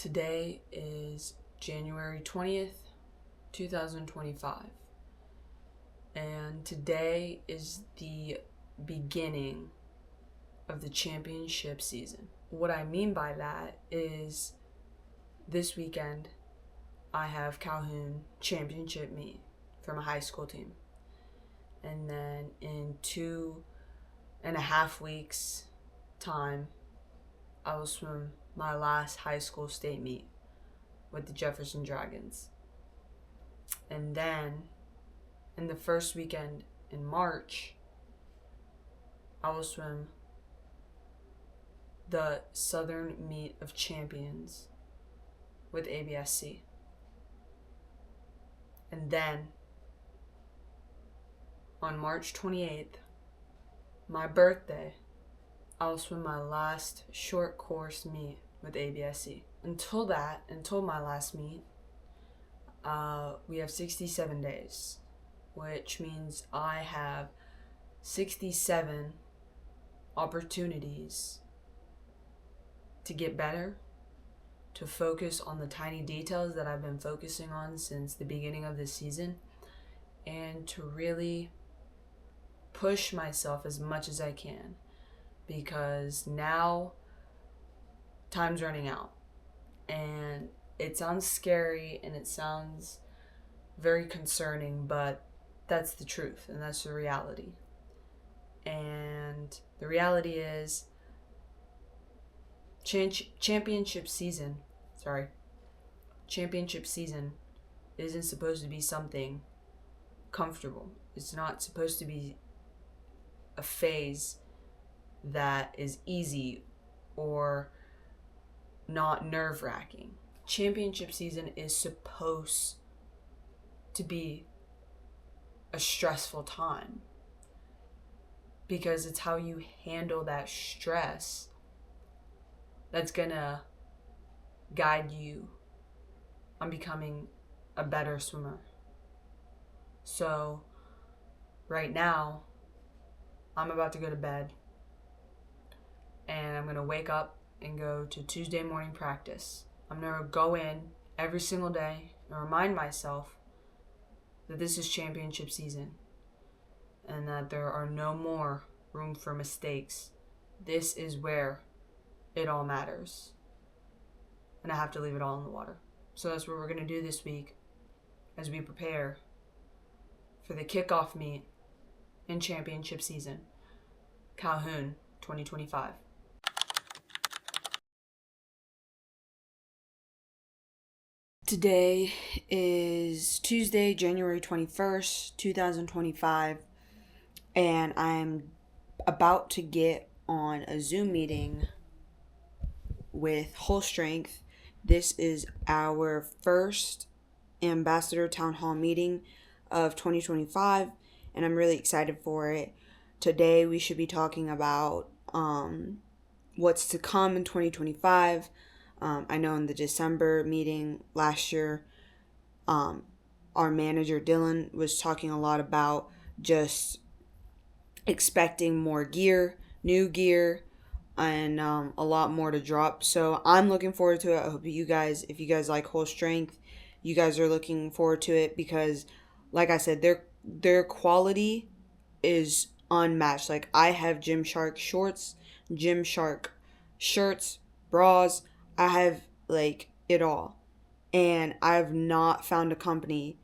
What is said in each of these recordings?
Today is January 20th, 2025, and today is the beginning of the championship season. What I mean by that is this weekend I have Calhoun championship meet for my high school team, and then in 2.5 weeks time I will swim my last high school state meet with the Jefferson Dragons. And then in the first weekend in March, I will swim the Southern Meet of Champions with ABSC. And then on March 28th, my birthday, I'll swim my last short course meet with ABSC. Until my last meet, we have 67 days, which means I have 67 opportunities to get better, to focus on the tiny details that I've been focusing on since the beginning of this season, and to really push myself as much as I can. Because now time's running out, and it sounds scary and it sounds very concerning, but that's the truth and that's the reality. And the reality is championship season isn't supposed to be something comfortable. It's not supposed to be a phase that is easy or not nerve-wracking. Championship season is supposed to be a stressful time, because it's how you handle that stress that's gonna guide you on becoming a better swimmer. So right now, I'm about to go to bed, and I'm going to wake up and go to Tuesday morning practice. I'm going to go in every single day and remind myself that this is championship season and that there are no more room for mistakes. This is where it all matters. And I have to leave it all in the water. So that's what we're going to do this week as we prepare for the kickoff meet in championship season, Calhoun 2025. Today is Tuesday, January 21st, 2025, and I'm about to get on a Zoom meeting with Whole Strength. This is our first Ambassador Town Hall meeting of 2025, and I'm really excited for it. Today we should be talking about what's to come in 2025. I know in the December meeting last year, our manager Dylan was talking a lot about just expecting more gear, new gear, and a lot more to drop. So I'm looking forward to it. I hope you guys, if you guys like Whole Strength, you guys are looking forward to it, because like I said, their quality is unmatched. Like, I have Gymshark shorts, Gymshark shirts, bras. I have like it all, and I've not found a company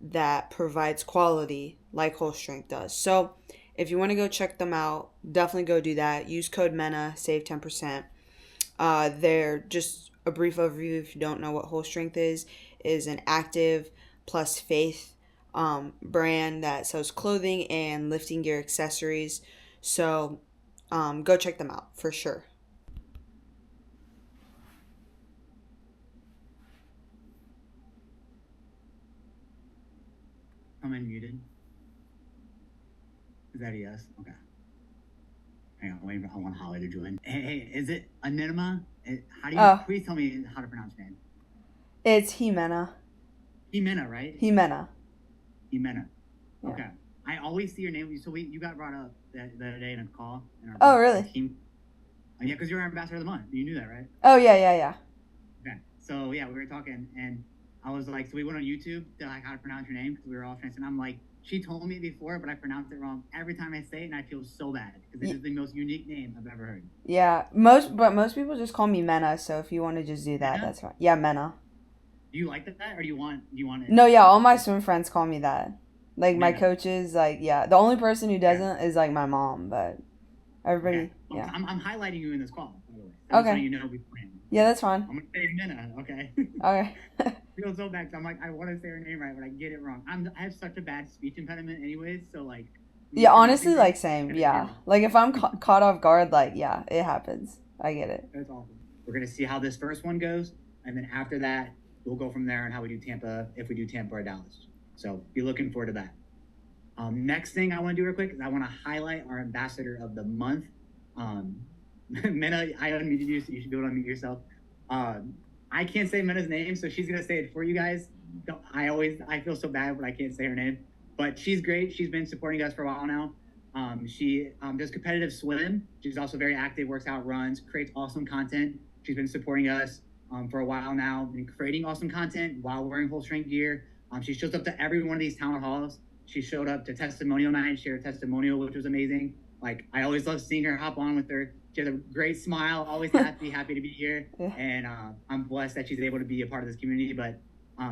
that provides quality like Whole Strength does. So if you want to go check them out, definitely go do that. Use code MENA, save 10%. They're just a brief overview. If you don't know what Whole Strength is an active plus faith brand that sells clothing and lifting gear accessories. So go check them out for sure. I'm unmuted. Is that a yes? Okay. Hang on, wait, I want Holly to join. Hey, is it Anima? How do you, please tell me how to pronounce your name. It's Jimena. Jimena, right? Jimena. Jimena. Okay. Yeah. I always see your name. So you got brought up the other day in a call. In our really? Team. Yeah, because you're our ambassador of the month. You knew that, right? Oh, yeah. Okay. So yeah, we were talking, and I was like, so we went on YouTube to like how to pronounce your name because we were all friends, and I'm like, she told me before, but I pronounced it wrong every time I say it, and I feel so bad because it is the most unique name I've ever heard. Yeah, most people just call me Mena. So if you want to just do that, Mena? that's fine. Yeah, Mena. Do you like that, or do you want it? No, yeah, all my swim friends call me that. Like my Mena. coaches, like yeah. The only person who Okay. doesn't is like my mom, but Okay. everybody, Well, yeah. I'm highlighting you in this call, by the way. I'm just letting Okay. you know beforehand. Yeah, that's fine. I'm gonna say Mena. Okay. Okay. Feel so bad 'cause I'm like I want to say her name right, but I get it wrong. I have such a bad speech impediment, anyways. So like, me Yeah, pronouncing honestly, things, like same. I'm gonna get it Yeah, wrong. like if I'm caught off guard, like yeah, it happens. I get it. That's awesome. We're gonna see how this first one goes, and then after that, we'll go from there on how we do Tampa, if we do Tampa or Dallas. So be looking forward to that. Next thing I want to do real quick is I want to highlight our ambassador of the month. Mena, I unmuted you, so you should be able to unmute yourself. I can't say Mena's name, so she's gonna say it for you guys. I feel so bad when I can't say her name, but she's great. She's been supporting us for a while now. She does competitive swim. She's also very active, works out, runs, creates awesome content. She's been supporting us for a while now, been creating awesome content while wearing full strength gear. She shows up to every one of these town halls. She showed up to testimonial night, shared a testimonial, which was amazing. Like I always love seeing her hop on with her. She has a great smile, always happy to be here. Yeah. And I'm blessed that she's able to be a part of this community. But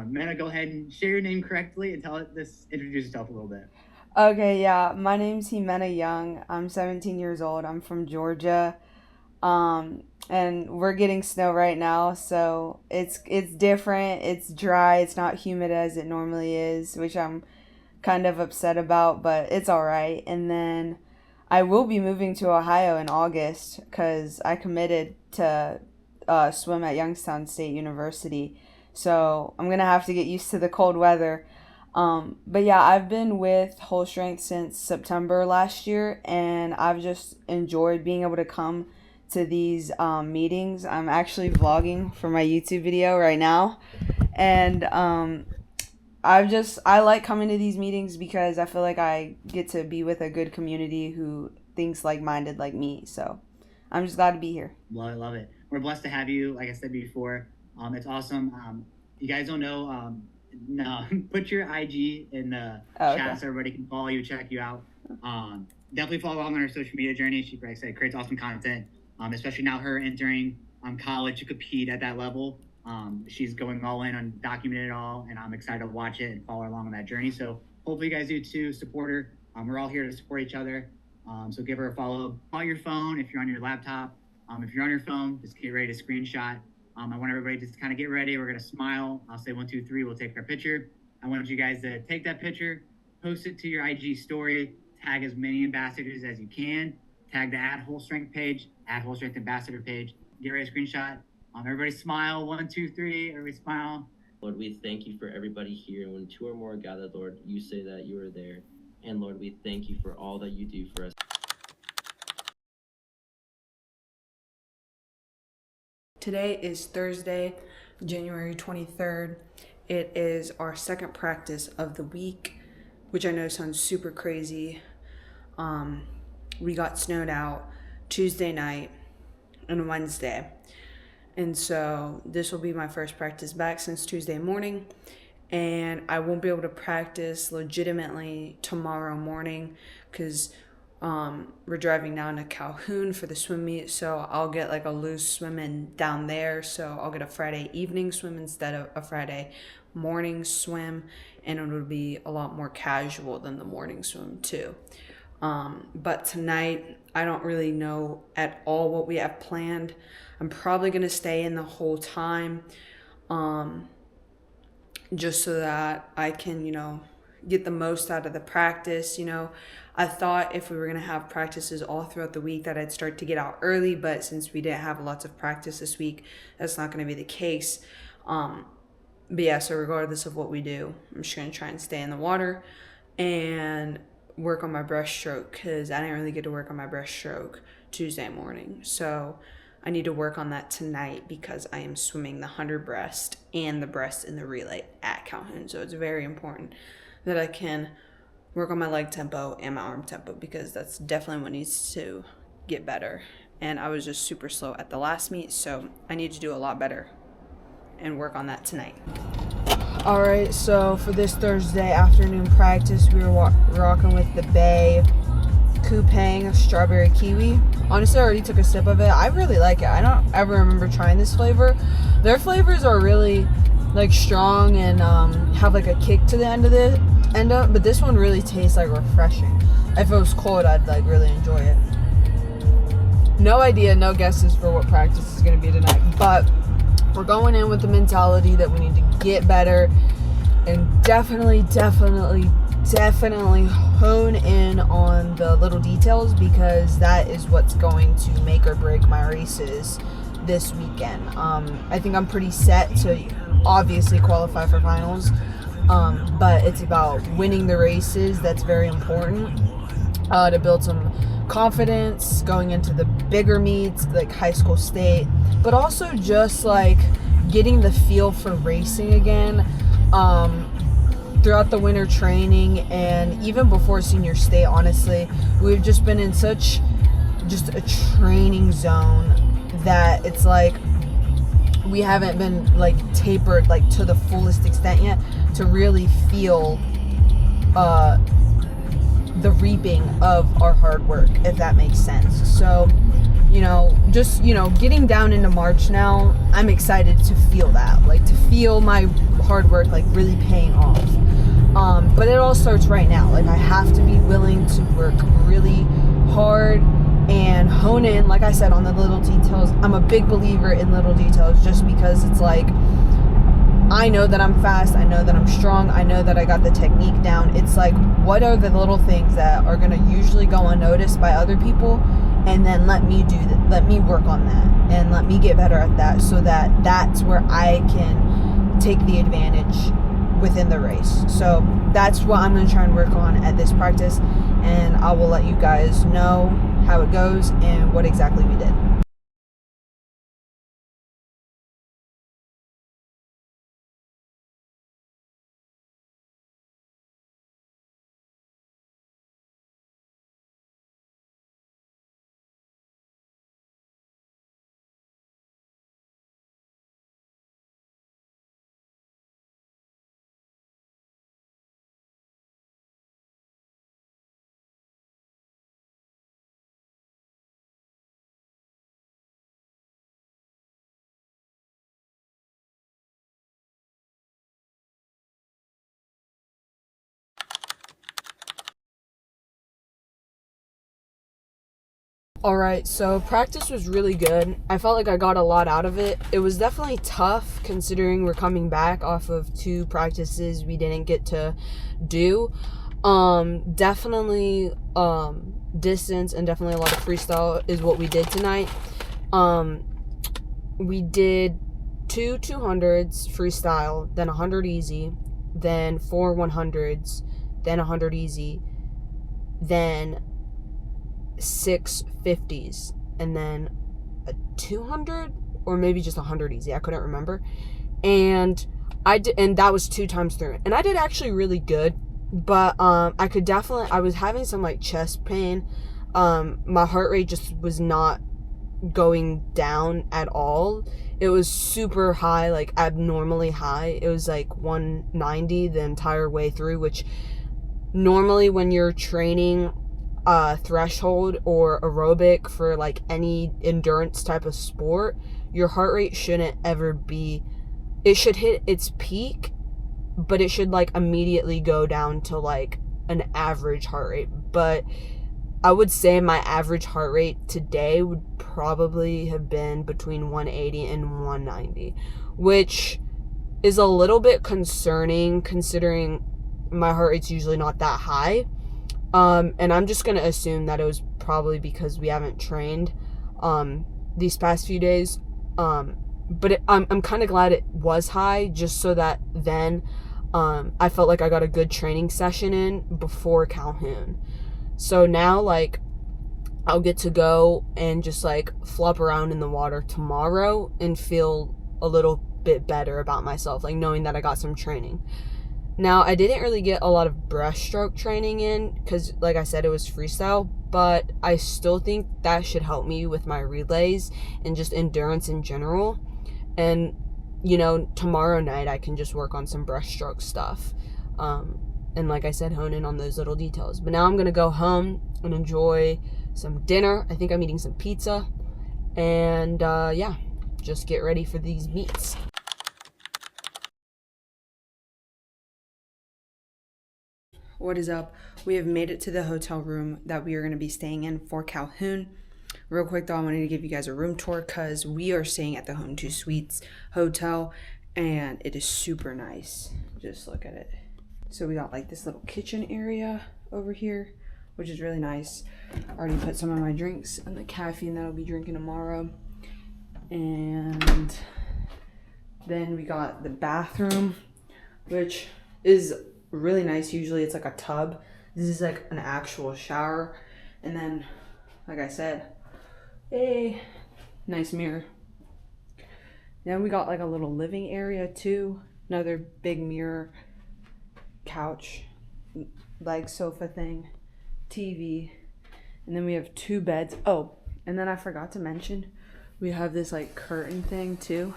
Mena, go ahead and share your name correctly and introduce yourself a little bit. Okay, yeah. My name's Ximena Young. I'm 17 years old. I'm from Georgia. And we're getting snow right now, so it's different. It's dry. It's not humid as it normally is, which I'm kind of upset about, but it's all right. And then I will be moving to Ohio in August because I committed to swim at Youngstown State University. So I'm going to have to get used to the cold weather. But yeah, I've been with Whole Strength since September last year, and I've just enjoyed being able to come to these meetings. I'm actually vlogging for my YouTube video right now. And I like coming to these meetings because I feel like I get to be with a good community who thinks like minded like me. So I'm just glad to be here. Love it. We're blessed to have you. Like I said before, it's awesome. You guys don't know, no, put your IG in the chat so everybody can follow you, check you out. Definitely follow along on her social media journey. She, like I said, creates awesome content. Especially now her entering college to compete at that level. She's going all in on documenting it all, and I'm excited to watch it and follow along on that journey. So hopefully you guys do too. Support her. We're all here to support each other. So give her a follow on your phone if you're on your laptop. If you're on your phone, just get ready to screenshot. I want everybody to just kind of get ready. We're gonna smile. I'll say 1, 2, 3. We'll take our picture. I want you guys to take that picture, post it to your IG story, tag as many ambassadors as you can. Tag the @Whole Strength page, @Whole Strength Ambassador page. Get ready to screenshot. Everybody smile. 1, 2, 3. Everybody smile. Lord, we thank you for everybody here. And when 2 or more are gathered, Lord, you say that you are there. And Lord, we thank you for all that you do for us. Today is Thursday, January 23rd. It is our second practice of the week, which I know sounds super crazy. We got snowed out Tuesday night and Wednesday. And so this will be my first practice back since Tuesday morning. And I won't be able to practice legitimately tomorrow morning because we're driving down to Calhoun for the swim meet. So I'll get like a loose swim in down there. So I'll get a Friday evening swim instead of a Friday morning swim. And it would be a lot more casual than the morning swim too. But tonight, I don't really know at all what we have planned. I'm probably going to stay in the whole time, just so that I can, get the most out of the practice. I thought if we were going to have practices all throughout the week that I'd start to get out early, but since we didn't have lots of practice this week, that's not going to be the case. But yeah, so regardless of what we do, I'm just going to try and stay in the water and work on my breaststroke because I didn't really get to work on my breaststroke Tuesday morning. So I need to work on that tonight because I am swimming the 100 breast and the breast in the relay at Calhoun. So it's very important that I can work on my leg tempo and my arm tempo because that's definitely what needs to get better. And I was just super slow at the last meet, so I need to do a lot better and work on that tonight. All right, so for this Thursday afternoon practice, we were rocking with the Bay Coupang Strawberry Kiwi. Honestly, I already took a sip of it. I really like it. I don't ever remember trying this flavor. Their flavors are really like strong and have like a kick to the end of it. But this one really tastes like refreshing. If it was cold, I'd like really enjoy it. No idea, no guesses for what practice is going to be tonight, but we're going in with the mentality that we need to get better and definitely hone in on the little details, because that is what's going to make or break my races this weekend. I think I'm pretty set to obviously qualify for finals, but it's about winning the races. That's very important to build some confidence going into the bigger meets like high school state, but also just like getting the feel for racing again throughout the winter training and even before senior state. Honestly, we've just been in such just a training zone that it's like we haven't been like tapered like to the fullest extent yet to really feel the reaping of our hard work, if that makes sense. So, just, getting down into March now, I'm excited to feel that, like to feel my hard work like really paying off. But it all starts right now. Like I have to be willing to work really hard and hone in, like I said, on the little details. I'm a big believer in little details just because it's like, I know that I'm fast, I know that I'm strong, I know that I got the technique down. It's like, what are the little things that are going to usually go unnoticed by other people, and then let me do that, let me work on that, and let me get better at that, so that that's where I can take the advantage within the race. So that's what I'm going to try and work on at this practice, and I will let you guys know how it goes and what exactly we did. Alright, so practice was really good. I felt like I got a lot out of it. It was definitely tough considering we're coming back off of 2 practices we didn't get to do. Definitely distance and definitely a lot of freestyle is what we did tonight. We did 2 200s freestyle, then 100 easy, then 4 100s, then 100 easy, then 6 50s, and then a 200 or maybe just 100 easy. I couldn't remember. And that was 2 times through. And I did actually really good, but I was having some like chest pain. My heart rate just was not going down at all. It was super high, like abnormally high. It was like 190 the entire way through, which normally when you're training threshold or aerobic for like any endurance type of sport, your heart rate shouldn't ever be, it should hit its peak, but it should like immediately go down to like an average heart rate. But I would say my average heart rate today would probably have been between 180 and 190, which is a little bit concerning considering my heart rate's usually not that high. And I'm just gonna assume that it was probably because we haven't trained these past few days. But I'm kind of glad it was high, just so that then I felt like I got a good training session in before Calhoun. So now like I'll get to go and just like flop around in the water tomorrow and feel a little bit better about myself, like knowing that I got some training. Now, I didn't really get a lot of breaststroke training in because, like I said, it was freestyle, but I still think that should help me with my relays and just endurance in general. And tomorrow night I can just work on some brushstroke stuff. And like I said, hone in on those little details. But now I'm going to go home and enjoy some dinner. I think I'm eating some pizza. And yeah, just get ready for these meets. What is up? We have made it to the hotel room that we are going to be staying in for Calhoun. Real quick though, I wanted to give you guys a room tour because we are staying at the Home 2 Suites Hotel and it is super nice. Just look at it. So we got like this little kitchen area over here, which is really nice. I already put some of my drinks in the caffeine that I'll be drinking tomorrow. And then we got the bathroom, which is really nice. Usually it's like a tub. This is like an actual shower. And then, like I said, a nice mirror. Then we got like a little living area too. Another big mirror, couch, like sofa thing, TV. And then we have 2 beds. Oh, and then I forgot to mention, we have this like curtain thing too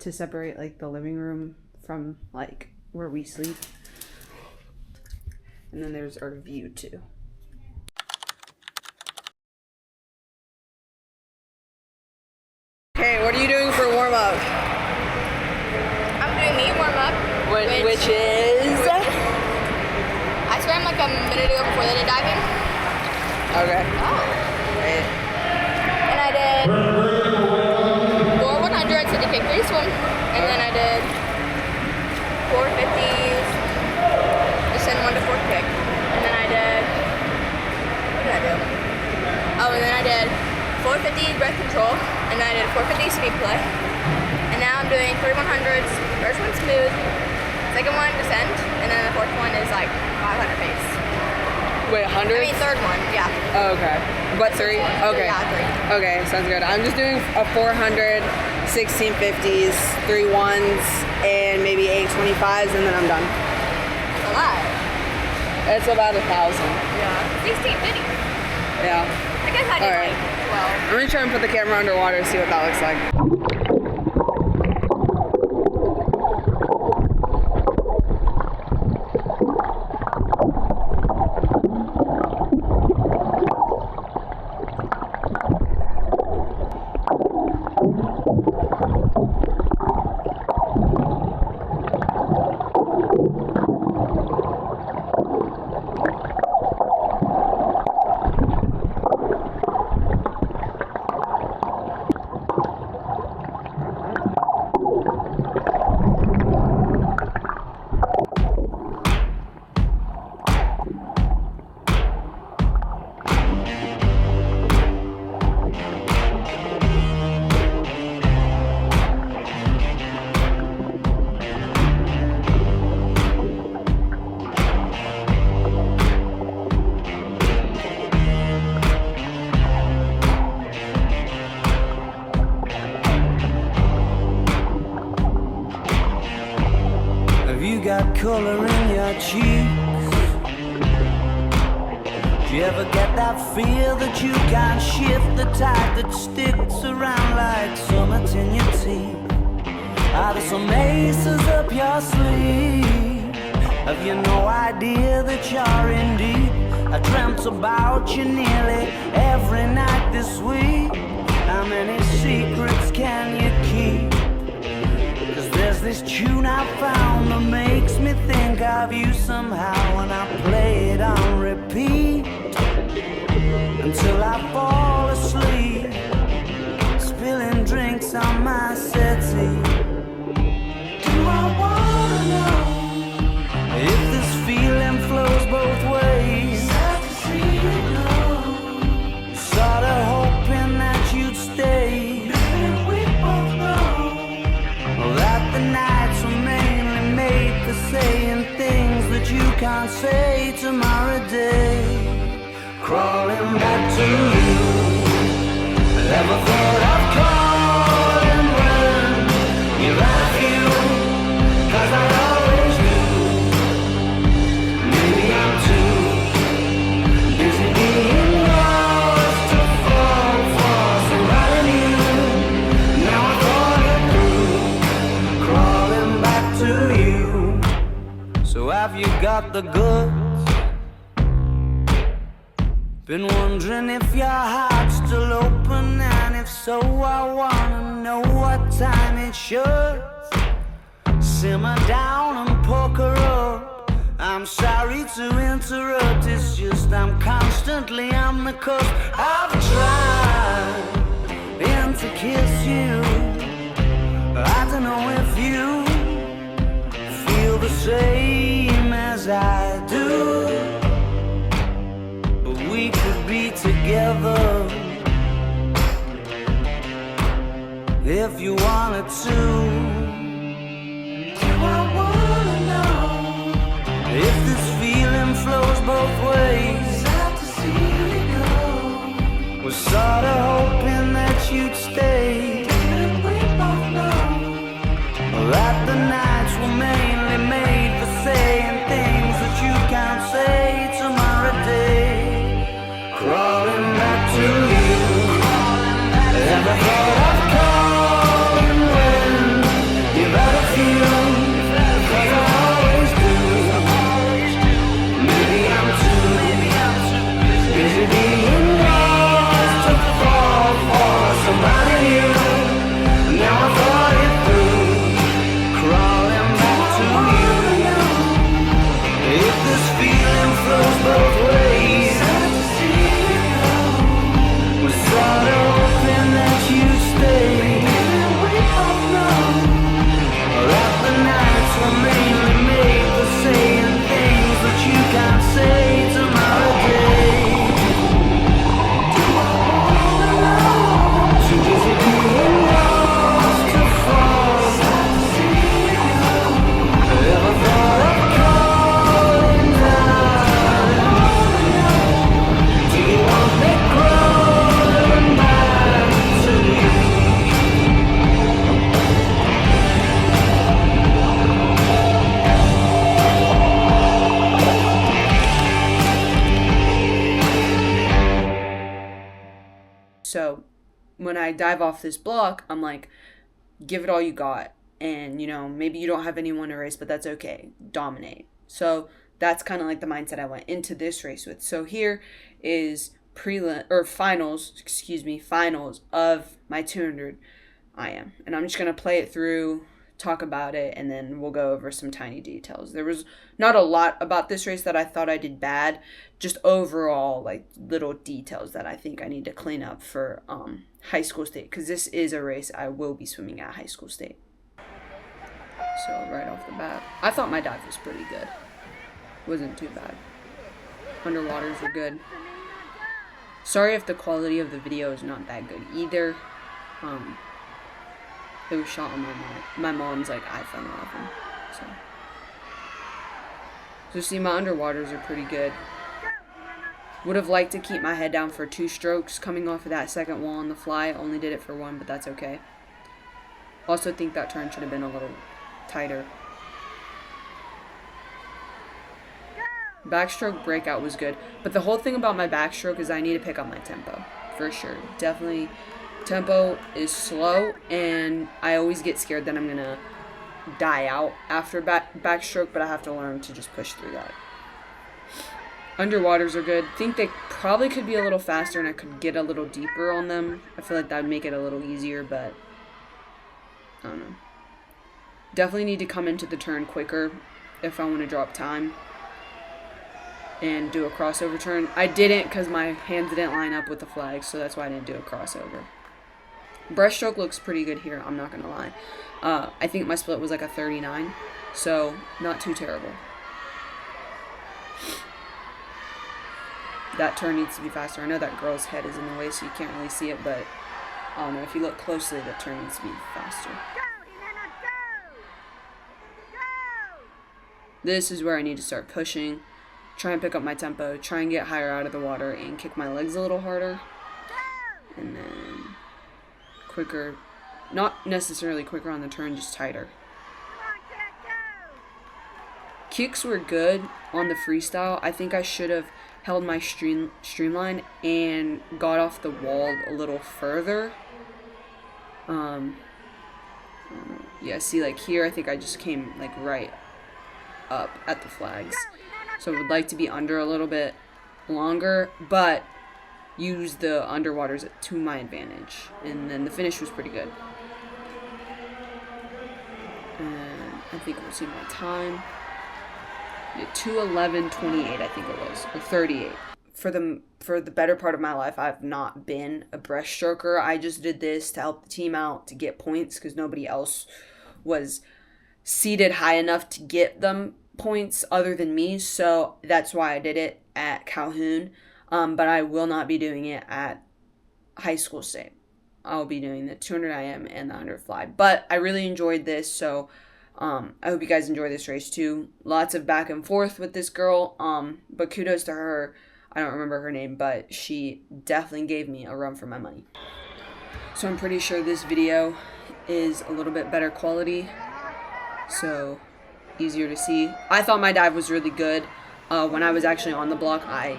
to separate like the living room from like where we sleep. And then there's our view too. Okay, what are you doing for warm up? I'm doing meet warm up. Which is? I swam like a minute ago before they did diving. Okay. Oh. Right. And I did 4 100s, so the kick free swim. And then I did 4 50s, descend 1 to 4 kick. And then I did, what did I do? Oh, and then I did 450 breath control. And then I did 450 speed play. And now I'm doing 3 100s. First one smooth, second one descent, and then the fourth one is like 500 pace. Wait, 100? I mean, third one, yeah. Oh, okay. But 3? Okay. Yeah, 3. Okay, sounds good. I'm just doing a 400, 1650s, 3 1s, and maybe 8 25s, and then I'm done. That's a lot. It's about 1,000. Yeah. 1650. Yeah. I guess I did Alright. like 12. I'm gonna try and put the camera underwater, see what that looks like. got color in your cheeks? Do you ever get that feel that you can't shift, the tide that sticks around like summits in your teeth? Are there some aces up your sleeve? Have you no idea that you're in deep? I dreamt about you nearly every night this week. How many secrets can you keep? 'Cause there's this tune I found that makes me think of you somehow, and I play it on repeat until I fall asleep, spilling drinks on my settee. Do I wanna know if this feeling flows both ways? Sad to see you go. Sorta hoping that you'd stay. Maybe we both know that the nights were mainly made for saying things that you can't say tomorrow day. Crawling back to you, I never thought I'd calling when you're out of you, 'cause I always do. Maybe I'm too busy being lost to fall for somebody new. Now I thought it through, you got the goods? Been wondering if your heart's still open, and if so, I wanna know what time it should. Simmer down and poker up. I'm sorry to interrupt, it's just I'm constantly on the cusp. I've tried to kiss you. I don't know if you feel the same as I do, but we could be together if you wanted to. Do I wanna know if this feeling flows both ways? Out to see it go. Was sorta hoping that you'd stay. Didn't we both know that the nights were mainly made for saying things that you can't say tomorrow day? Crawling back to you. Ever thought of calling when you've had a few? Cause I always do. Maybe I'm too busy being lost to fall for somebody new. Now I thought it through. Crawling back to you. If this feeling flows both ways, we're sort of hoping that you stay. We both know that the nights were mainly made for saying things that you can't say tomorrow day. Do I wanna know? Too busy being lost to fall. Ever thought of calling down? Do you want me crawling back to you? So when I dive off this block, I'm like, give it all you got. And, you know, maybe you don't have anyone to race, but that's okay. Dominate. So that's kind of like the mindset I went into this race with. So here is finals of my 200 IM. And I'm just going to play it through, talk about it, and then we'll go over some tiny details. There was not a lot about this race that I thought I did bad, just overall like little details that I think I need to clean up for high school state, because this is a race I will be swimming at high school state. So right off the bat, I thought my dive was pretty good. Wasn't too bad. Underwaters were good. Sorry if the quality of the video is not that good either. It was shot on my mom's like iPhone 11. So see, my underwaters are pretty good. Would have liked to keep my head down for 2 strokes coming off of that second wall on the fly. Only did it for 1, but that's okay. Also think that turn should have been a little tighter. Backstroke breakout was good, but the whole thing about my backstroke is I need to pick up my tempo for sure. Definitely, tempo is slow, and I always get scared that I'm gonna die out after backstroke, but I have to learn to just push through that. Underwaters are good. Think they probably could be a little faster, and I could get a little deeper on them. I feel like that would make it a little easier, but I don't know. Definitely need to come into the turn quicker if I want to drop time and do a crossover turn. I didn't because my hands didn't line up with the flag, so that's why I didn't do a crossover. Breaststroke looks pretty good here, I'm not going to lie. I think my split was like a 39, so not too terrible. That turn needs to be faster. I know that girl's head is in the way, so you can't really see it, but I don't know. If you look closely, the turn needs to be faster. This is where I need to start pushing, try and pick up my tempo, try and get higher out of the water, and kick my legs a little harder. And then quicker, not necessarily quicker on the turn, just tighter. Kicks were good on the freestyle. I think I should have held my streamline and got off the wall a little further. Yeah, see, like here, I think I just came like right up at the flags. So I would like to be under a little bit longer, but use the underwaters to my advantage. And then the finish was pretty good. And I think we'll see my time. Yeah, 2:11:28, I think it was, or 38. For the better part of my life, I've not been a breaststroker. I just did this to help the team out, to get points, because nobody else was seated high enough to get them points other than me. So that's why I did it at Calhoun. But I will not be doing it at high school state. I'll be doing the 200 IM and the 100 fly. But I really enjoyed this, so I hope you guys enjoy this race too. Lots of back and forth with this girl. But kudos to her. I don't remember her name, but she definitely gave me a run for my money. So I'm pretty sure this video is a little bit better quality, so easier to see. I thought my dive was really good. When I was actually on the block, I,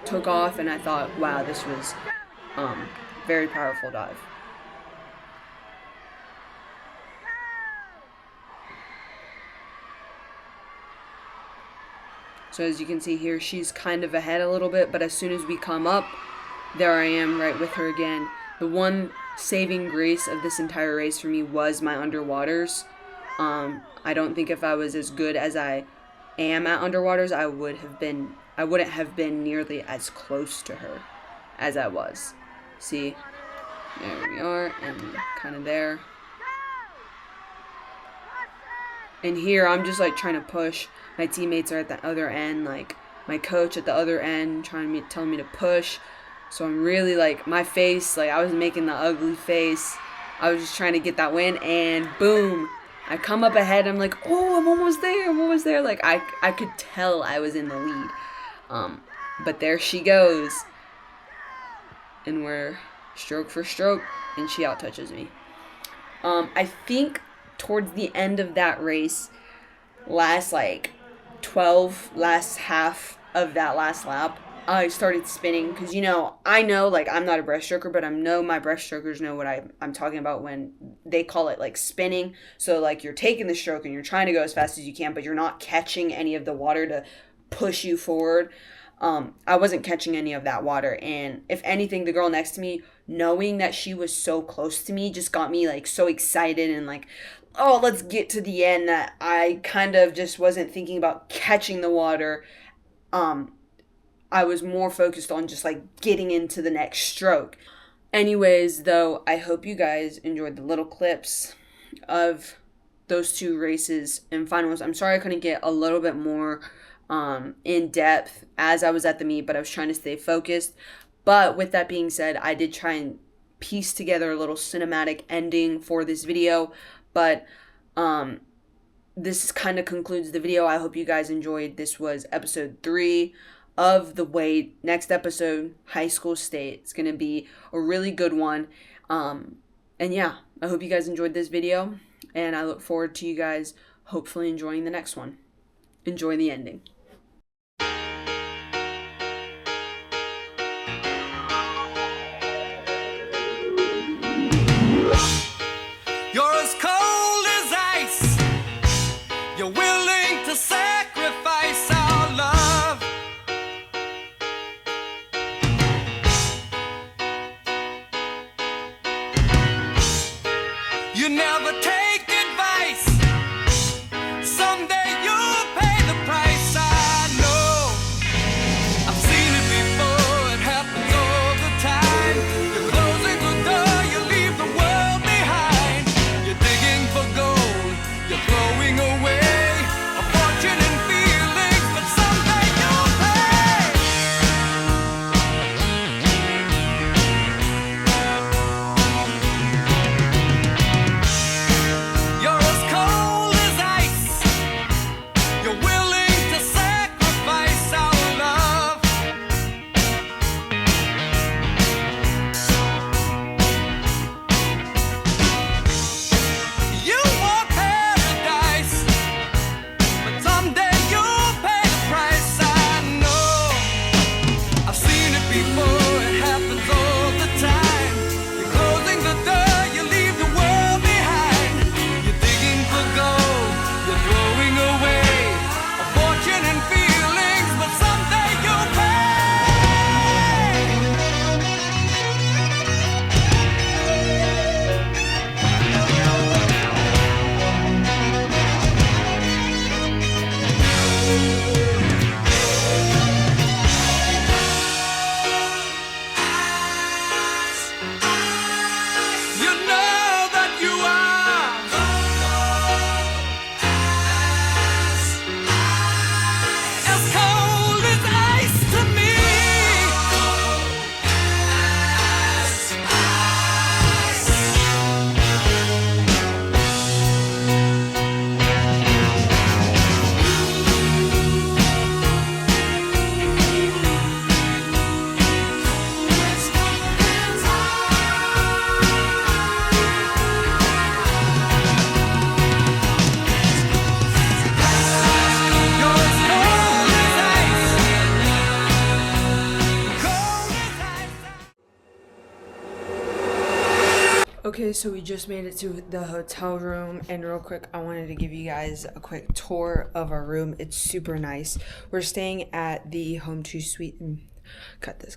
took off, and I thought, wow, this was very powerful dive. So as you can see here, she's kind of ahead a little bit, but as soon as we come up, there I am right with her again. The one saving grace of this entire race for me was my underwaters. I don't think if I was as good as I am at underwaters, I wouldn't have been nearly as close to her as I was. See, there we are, and kind of there. And here, I'm just trying to push. My teammates are at the other end, my coach at the ottelling me to push. So I'm really my face, I was making the ugly face. I was just trying to get that win, and boom, I come up ahead. I'm like, oh, I'm almost there. I could tell I was in the lead. But there she goes, and we're stroke for stroke, and she out touches me. I think towards the end of that race, last half of that last lap, I started spinning, because I know I'm not a breaststroker, but I know my breaststrokers know what I'm talking about when they call it spinning. So you're taking the stroke and you're trying to go as fast as you can, but you're not catching any of the water to push you forward. I wasn't catching any of that water, and if anything, the girl next to me, knowing that she was so close to me, just got me so excited and oh, let's get to the end, that I kind of just wasn't thinking about catching the water. I was more focused on just getting into the next stroke. Anyways, though, I hope you guys enjoyed the little clips of those two races and finals. I'm sorry I couldn't get a little bit more in depth as I was at the meet, but I was trying to stay focused. But with that being said, I did try and piece together a little cinematic ending for this video. But this kind of concludes the video. I hope you guys enjoyed. This was episode 3 of the wait. Next episode, high school state. It's going to be a really good one. And yeah, I hope you guys enjoyed this video, and I look forward to you guys hopefully enjoying the next one. Enjoy the ending. You're as cold as ice. You're willing to sacrifice our love. You never take advice. Someday you'll pay the price. Okay, so we just made it to the hotel room, and real quick, I wanted to give you guys a quick tour of our room. It's super nice. We're staying at the Home 2 Suite. Cut this.